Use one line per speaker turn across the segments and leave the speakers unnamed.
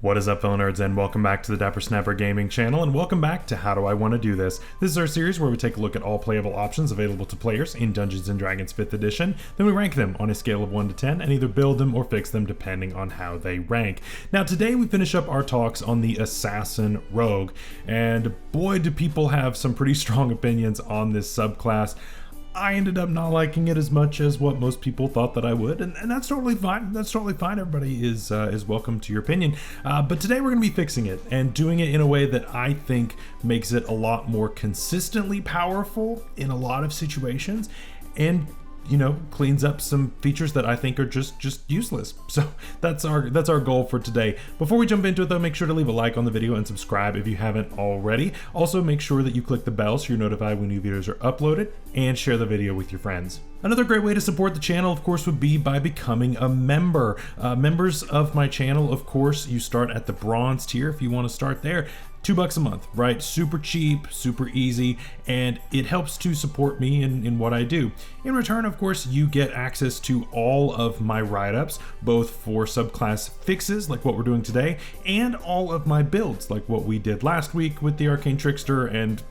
What is up, fellow nerds, and welcome back to the Dapper Snapper Gaming channel, and welcome back to How Do I Want to Do This? This is our series where we take a look at all playable options available to players in Dungeons & Dragons 5th edition, then we rank them on a scale of 1 to 10 and either build them or fix them depending on how they rank. Now today we finish up our talks on the Assassin Rogue, and boy do people have some pretty strong opinions on this subclass. I ended up not liking it as much as what most people thought that I would, and that's totally fine. That's totally fine. Everybody is welcome to your opinion. But today we're going to be fixing it and doing it in a way that I think makes it a lot more consistently powerful in a lot of situations, and cleans up some features that I think are just useless. So that's our goal for today. Before we jump into it though, make sure to leave a like on the video and subscribe if you haven't already. Also make sure that you click the bell so you're notified when new videos are uploaded, and share the video with your friends. Another great way to support the channel, of course, would be by becoming a member. Members of my channel, of course, you start at the bronze tier if you want to start there. $2 a month, right? Super cheap, super easy, and it helps to support me in what I do. In return, of course, you get access to all of my write-ups, both for subclass fixes, like what we're doing today, and all of my builds, like what we did last week with the Arcane Trickster and,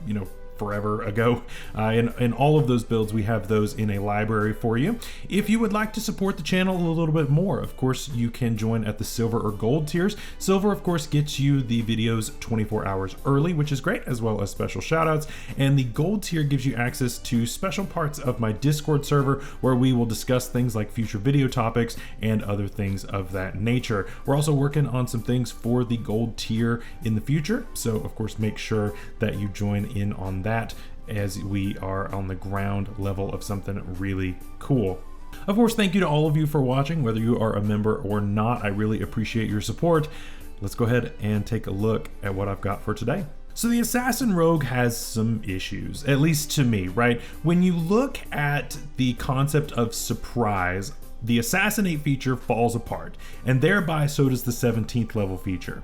forever ago. In all of those builds, we have those in a library for you. If you would like to support the channel a little bit more, of course, you can join at the silver or gold tiers. Silver, of course, gets you the videos 24 hours early, which is great, as well as special shoutouts. And the gold tier gives you access to special parts of my Discord server, where we will discuss things like future video topics and other things of that nature. We're also working on some things for the gold tier in the future. So of course, make sure that you join in on that, as we are on the ground level of something really cool. Of course, thank you to all of you for watching, whether you are a member or not. I really appreciate your support. Let's go ahead and take a look at what I've got for today. So the Assassin Rogue has some issues, at least to me, right? When you look at the concept of surprise, the Assassinate feature falls apart, and thereby so does the 17th level feature.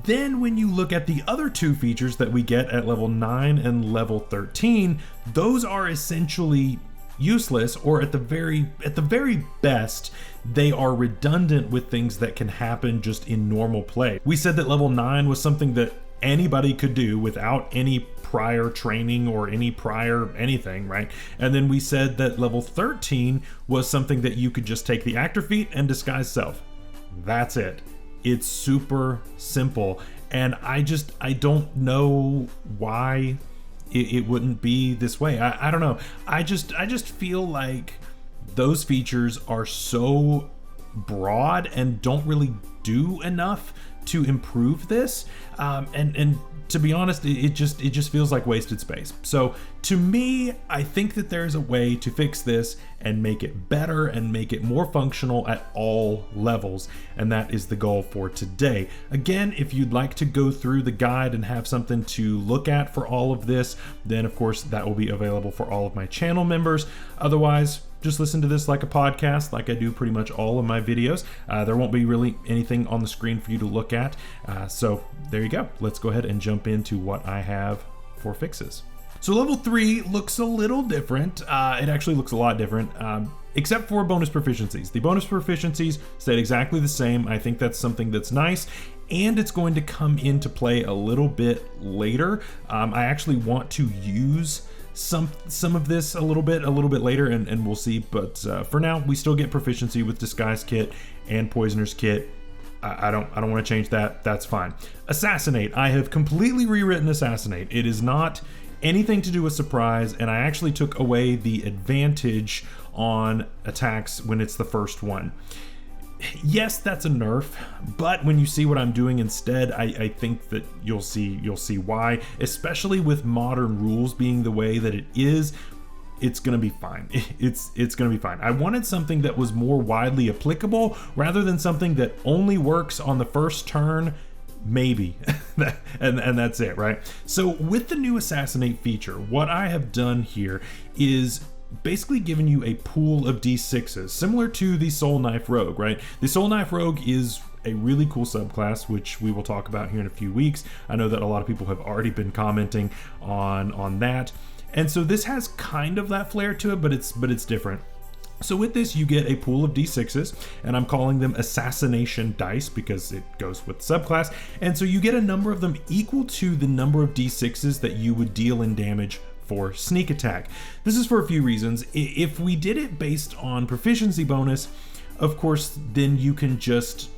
Then when you look at the other two features that we get at level 9 and level 13, those are essentially useless, or at the very best, they are redundant with things that can happen just in normal play. We said that level 9 was something that anybody could do without any prior training or any prior anything, right? And then we said that level 13 was something that you could just take the actor feat and disguise self. That's it. It's super simple, and I don't know why it wouldn't be this way. I don't know. I just feel like those features are so broad and don't really do enough to improve this. And to be honest, it just feels like wasted space. So to me, I think that there's a way to fix this and make it better and make it more functional at all levels, and that is the goal for today. Again, if you'd like to go through the guide and have something to look at for all of this, then of course that will be available for all of my channel members. Otherwise, just listen to this like a podcast, like I do pretty much all of my videos. There won't be really anything on the screen for you to look at. So there you go. Let's go ahead and jump into what I have for fixes. So level 3 looks a little different. It actually looks a lot different, except for bonus proficiencies. The bonus proficiencies stayed exactly the same. I think that's something that's nice, and it's going to come into play a little bit later. I actually want to use some of this a little bit later, and we'll see. But for now, we still get proficiency with Disguise Kit and Poisoner's Kit. I don't want to change that. That's fine. Assassinate. I have completely rewritten Assassinate. It is not anything to do with surprise, and I actually took away the advantage on attacks when it's the first one. Yes, that's a nerf, but when you see what I'm doing instead, I think that you'll see why. Especially with modern rules being the way that it is, it's gonna be fine. It's gonna be fine. I wanted something that was more widely applicable rather than something that only works on the first turn, maybe. and that's it, right? So with the new Assassinate feature, what I have done here is basically given you a pool of D6s, similar to the Soul Knife Rogue, right? The Soul Knife Rogue is a really cool subclass, which we will talk about here in a few weeks. I know that a lot of people have already been commenting on that. And so this has kind of that flair to it, but it's different. So with this, you get a pool of d6s, and I'm calling them assassination dice because it goes with subclass. And so you get a number of them equal to the number of d6s that you would deal in damage for sneak attack. This is for a few reasons. If we did it based on proficiency bonus, of course, then you can just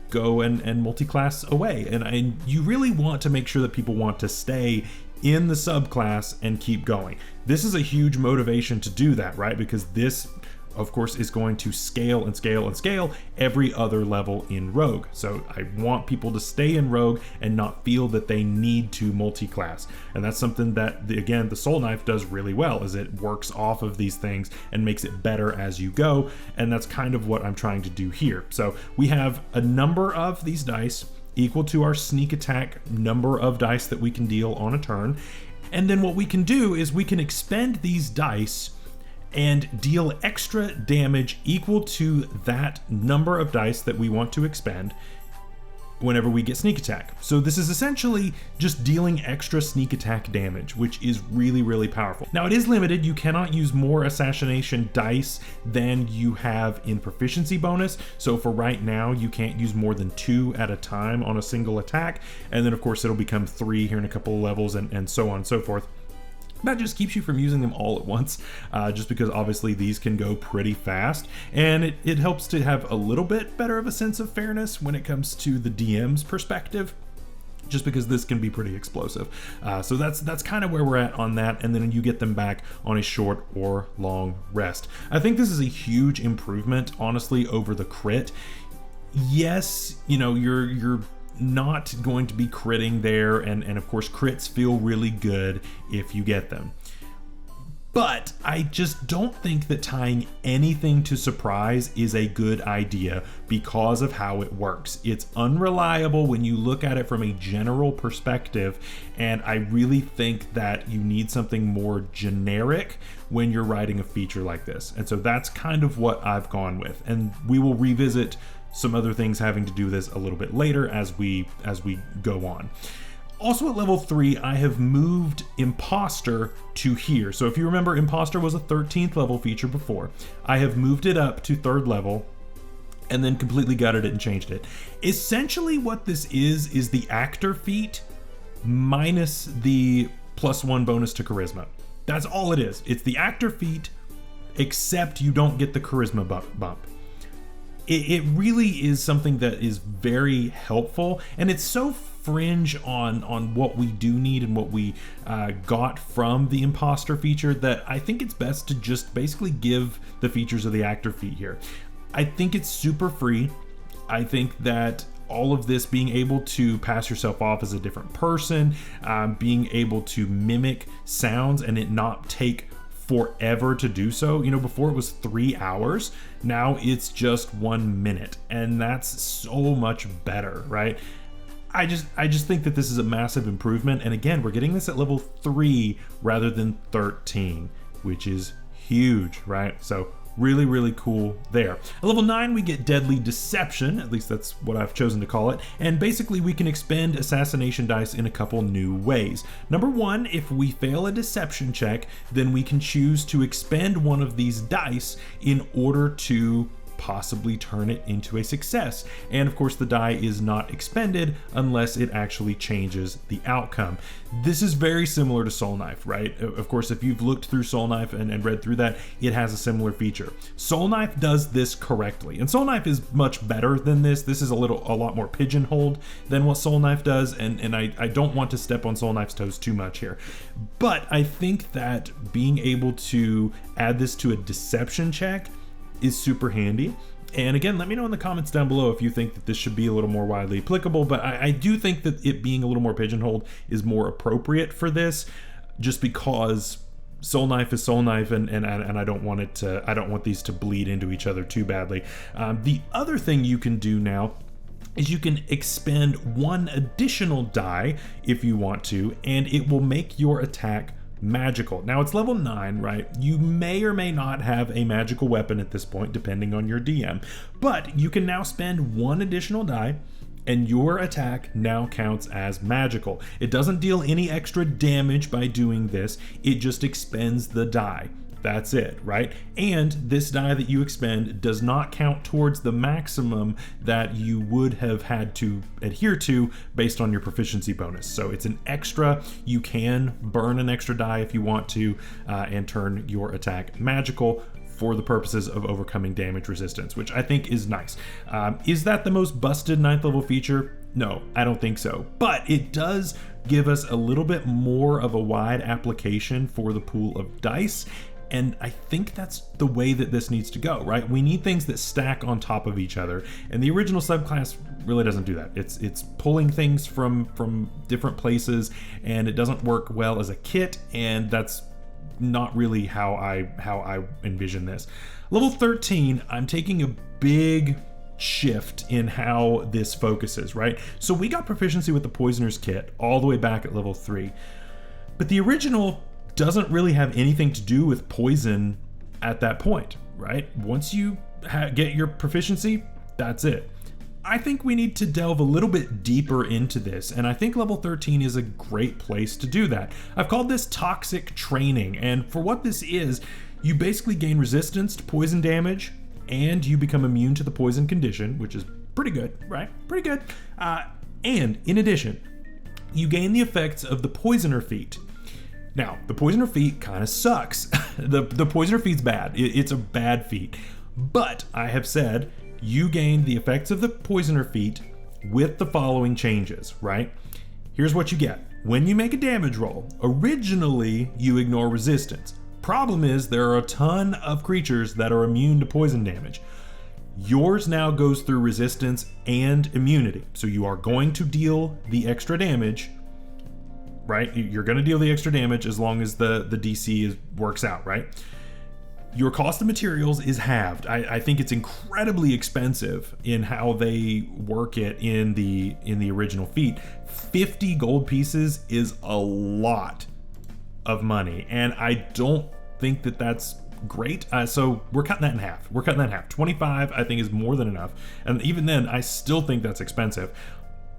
go and multi-class away. And you really want to make sure that people want to stay in the subclass and keep going. This is a huge motivation to do that, right? Because this, of course, is going to scale and scale and scale every other level in Rogue. So I want people to stay in Rogue and not feel that they need to multi-class. And that's something that, again, the Soul Knife does really well, is it works off of these things and makes it better as you go. And that's kind of what I'm trying to do here. So we have a number of these dice equal to our sneak attack number of dice that we can deal on a turn. And then what we can do is we can expend these dice and deal extra damage equal to that number of dice that we want to expend whenever we get sneak attack. So this is essentially just dealing extra sneak attack damage, which is really, really powerful. Now it is limited. You cannot use more assassination dice than you have in proficiency bonus. So for right now, you can't use more than 2 at a time on a single attack. And then of course it'll become 3 here in a couple of levels and so on and so forth. That just keeps you from using them all at once, just because obviously these can go pretty fast, and it helps to have a little bit better of a sense of fairness when it comes to the DM's perspective, just because this can be pretty explosive. So that's kind of where we're at on that, and then you get them back on a short or long rest. I think this is a huge improvement, honestly, over the crit. Yes, you know, you're not going to be critting there, and of course crits feel really good if you get them, but I just don't think that tying anything to surprise is a good idea because of how it works. It's unreliable when you look at it from a general perspective, and I really think that you need something more generic when you're writing a feature like this. And so that's kind of what I've gone with, and we will revisit some other things having to do with this a little bit later as we go on. Also at level 3, I have moved Imposter to here. So if you remember, Imposter was a 13th level feature before. I have moved it up to 3rd level and then completely gutted it and changed it. Essentially what this is the actor feat minus the +1 bonus to charisma. That's all it is. It's the actor feat, except you don't get the charisma bump. It really is something that is very helpful, and it's so fringe on what we do need and what we got from the Imposter feature that I think it's best to just basically give the features of the actor feat here. I think it's super free. I think that all of this, being able to pass yourself off as a different person, being able to mimic sounds and it not take forever to do so. You know, before it was 3 hours, now it's just 1 minute, and that's so much better, right? I just think that this is a massive improvement, and again, we're getting this at level 3 rather than 13, which is huge, right? So really, really cool there. At level 9, we get Deadly Deception, at least that's what I've chosen to call it, and basically we can expend assassination dice in a couple new ways. Number 1, if we fail a deception check, then we can choose to expend one of these dice in order to possibly turn it into a success. And of course the die is not expended unless it actually changes the outcome. This is very similar to Soul Knife, right? Of course, if you've looked through Soul Knife and read through that, it has a similar feature. Soul Knife does this correctly, and Soul Knife is much better than this. This is a lot more pigeonholed than what Soul Knife does, and I don't want to step on Soul Knife's toes too much here. But I think that being able to add this to a deception check is super handy. And again, let me know in the comments down below if you think that this should be a little more widely applicable, but I do think that it being a little more pigeonholed is more appropriate for this, just because Soul Knife is Soul Knife, and I don't want these to bleed into each other too badly. The other thing you can do now is you can expend 1 additional die if you want to, and it will make your attack magical. Now it's level 9, right? You may or may not have a magical weapon at this point, depending on your DM, but you can now spend 1 additional die and your attack now counts as magical. It doesn't deal any extra damage by doing this, it just expends the die. That's it, right? And this die that you expend does not count towards the maximum that you would have had to adhere to based on your proficiency bonus. So it's an extra. You can burn an extra die if you want to and turn your attack magical for the purposes of overcoming damage resistance, which I think is nice. Is that the most busted 9th level feature? No, I don't think so. But it does give us a little bit more of a wide application for the pool of dice. And I think that's the way that this needs to go, right? We need things that stack on top of each other. And the original subclass really doesn't do that. It's pulling things from different places, and it doesn't work well as a kit, and that's not really how I envision this. Level 13, I'm taking a big shift in how this focuses, right? So we got proficiency with the Poisoner's Kit all the way back at level 3, but the original doesn't really have anything to do with poison at that point, right? Once you get your proficiency, that's it. I think we need to delve a little bit deeper into this, and I think level 13 is a great place to do that. I've called this toxic training, and for what this is, you basically gain resistance to poison damage, and you become immune to the poison condition, which is pretty good, right? Pretty good. And in addition, you gain the effects of the Poisoner Feat. Now, the Poisoner Feat kind of sucks. The Poisoner Feat's bad. It's a bad feat. But I have said you gain the effects of the Poisoner Feat with the following changes, right? Here's what you get. When you make a damage roll, originally you ignore resistance. Problem is there are a ton of creatures that are immune to poison damage. Yours now goes through resistance and immunity. So you are going to deal the extra damage, right? You're going to deal the extra damage as long as the DC works out, right? Your cost of materials is halved. I think it's incredibly expensive in how they work it in the original feat. 50 gold pieces is a lot of money, and I don't think that that's great. So we're cutting that in half. 25 I think is more than enough, and even then I still think that's expensive,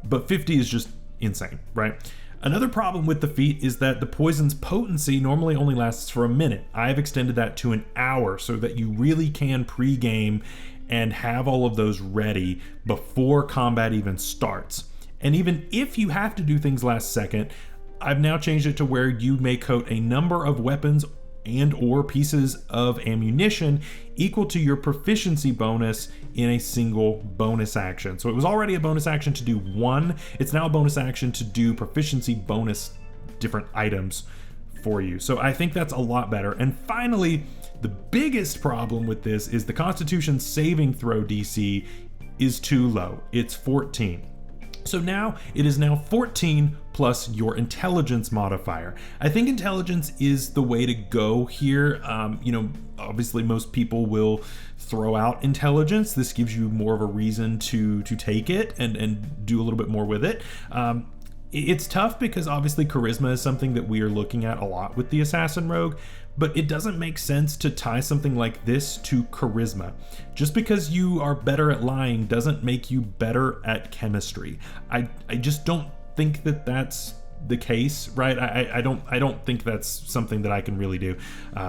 but 50 is just insane, right? Another problem with the feat is that the poison's potency normally only lasts for a minute. I've extended that to an hour so that you really can pre-game and have all of those ready before combat even starts. And even if you have to do things last second, I've now changed it to where you may coat a number of weapons and or pieces of ammunition equal to your proficiency bonus in a single bonus action. So it was already a bonus action to do one. It's now a bonus action to do proficiency bonus different items for you. So I think that's a lot better. And finally, the biggest problem with this is the Constitution saving throw DC is too low. It's 14. So now it is now 14 plus your intelligence modifier. I think intelligence is the way to go here. Obviously most people will throw out intelligence. This gives you more of a reason to take it and do a little bit more with it. It's tough because obviously charisma is something that we are looking at a lot with the assassin rogue, but it doesn't make sense to tie something like this to charisma. Just because you are better at lying doesn't make you better at chemistry. I just don't think that that's the case, right? I don't think that's something that I can really do.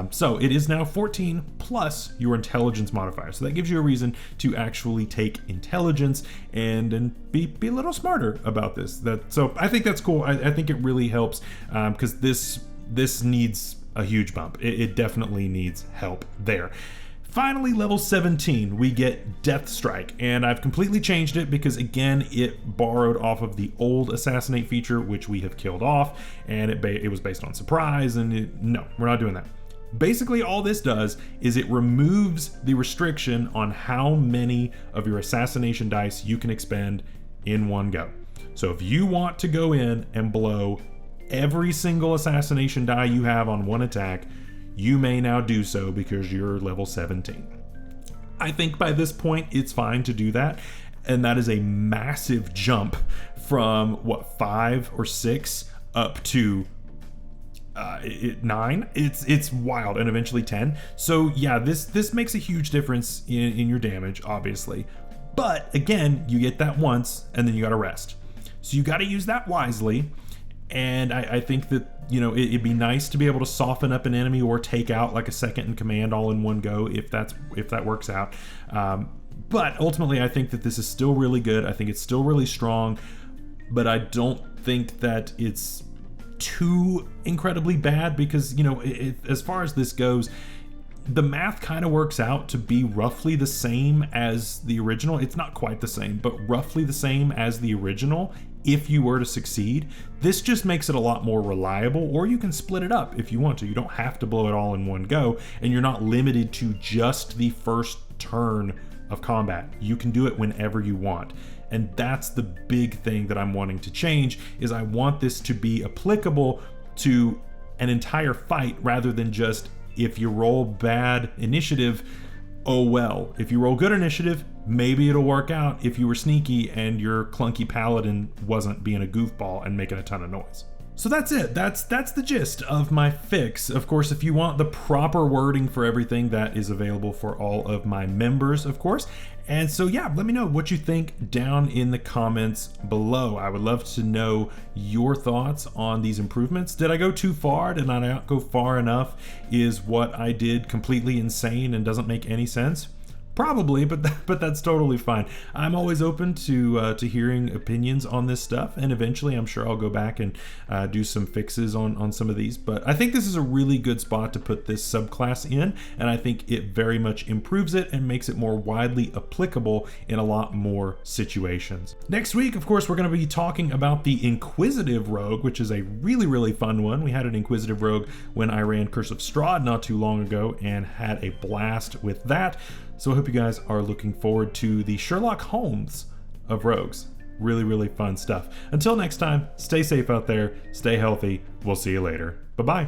So it is now 14 plus your intelligence modifier. So that gives you a reason to actually take intelligence and be a little smarter about this. So I think that's cool. I think it really helps because this needs a huge bump. It definitely needs help there. Finally, level 17, we get Death Strike, and I've completely changed it because, again, it borrowed off of the old Assassinate feature, which we have killed off, and it was based on surprise, and no, we're not doing that. Basically, all this does is it removes the restriction on how many of your assassination dice you can expend in one go. So if you want to go in and blow every single assassination die you have on one attack, you may now do so because you're level 17. I think by this point it's fine to do that, and that is a massive jump from 5 or 6 up to 9. It's wild, and eventually 10. So yeah, this makes a huge difference in your damage, obviously, but again, you get that once and then you gotta rest. So you gotta use that wisely. And I think that, you know, it'd be nice to be able to soften up an enemy or take out like a second in command all in one go if that works out. But ultimately, I think that this is still really good. I think it's still really strong, but I don't think that it's too incredibly bad because, you know, as far as this goes, the math kind of works out to be roughly the same as the original. It's not quite the same, but roughly the same as the original if you were to succeed. This just makes it a lot more reliable, or you can split it up if you want to. You don't have to blow it all in one go, and you're not limited to just the first turn of combat. You can do it whenever you want. And that's the big thing that I'm wanting to change, is I want this to be applicable to an entire fight rather than just, if you roll bad initiative, oh well. If you roll good initiative, maybe it'll work out if you were sneaky and your clunky paladin wasn't being a goofball and making a ton of noise. So that's it. That's the gist of my fix. Of course, if you want the proper wording for everything, that is available for all of my members, of course. And so yeah, let me know what you think down in the comments below. I would love to know your thoughts on these improvements. Did I go too far? Did I not go far enough? Is what I did completely insane and doesn't make any sense? Probably, but that's totally fine. I'm always open to hearing opinions on this stuff, and eventually I'm sure I'll go back and do some fixes on some of these. But I think this is a really good spot to put this subclass in, and I think it very much improves it and makes it more widely applicable in a lot more situations. Next week, of course, we're going to be talking about the Inquisitive Rogue, which is a really, really fun one. We had an Inquisitive Rogue when I ran Curse of Strahd not too long ago and had a blast with that. So I hope you guys are looking forward to the Sherlock Holmes of rogues. Really, really fun stuff. Until next time, stay safe out there, stay healthy. We'll see you later. Bye-bye.